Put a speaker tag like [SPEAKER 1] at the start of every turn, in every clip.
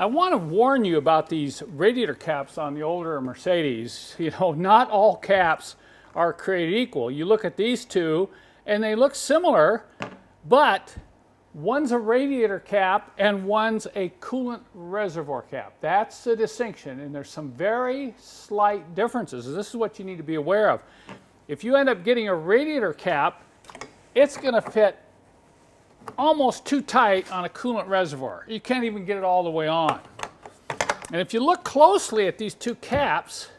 [SPEAKER 1] I want to warn you about these radiator caps on the older Mercedes. You know, not all caps are created equal. You look at these two and they look similar, but one's a radiator cap and one's a coolant reservoir cap. That's the distinction, and there's some very slight differences. This is what you need to be aware of. If you end up getting a radiator cap, it's going to fit almost too tight on a coolant reservoir. You can't even get it all the way on. And if you look closely at these two caps,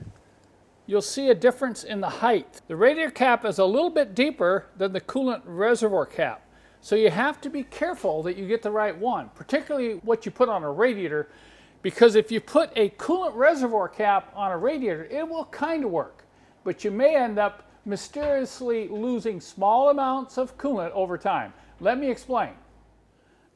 [SPEAKER 1] you'll see a difference in the height. The radiator cap is a little bit deeper than the coolant reservoir cap. So you have to be careful that you get the right one, particularly what you put on a radiator, because if you put a coolant reservoir cap on a radiator, it will kind of work, but you may end up mysteriously losing small amounts of coolant over time. Let me explain.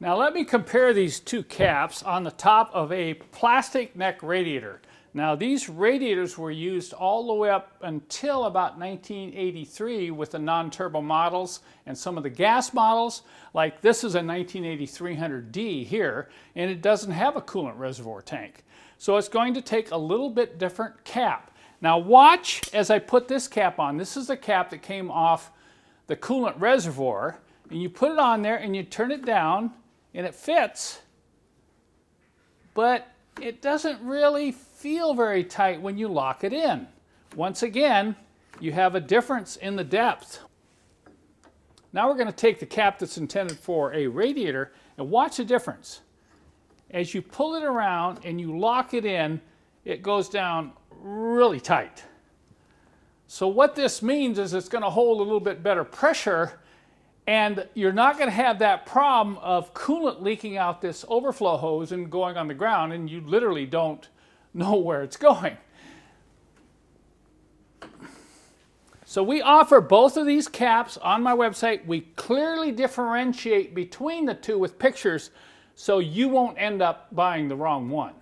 [SPEAKER 1] Now let me compare these two caps on the top of a plastic neck radiator. Now these radiators were used all the way up until about 1983 with the non-turbo models and some of the gas models. Like this is a 1980 300D here, and it doesn't have a coolant reservoir tank. So it's going to take a little bit different cap. Now watch as I put this cap on. This is the cap that came off the coolant reservoir, and you put it on there and you turn it down and it fits, but it doesn't really feel very tight when you lock it in. Once again, you have a difference in the depth. Now we're going to take the cap that's intended for a radiator and watch the difference. As you pull it around and you lock it in, it goes down really tight. So what this means is it's going to hold a little bit better pressure, and you're not going to have that problem of coolant leaking out this overflow hose and going on the ground, and you literally don't know where it's going. So we offer both of these caps on my website. We clearly differentiate between the two with pictures so you won't end up buying the wrong one.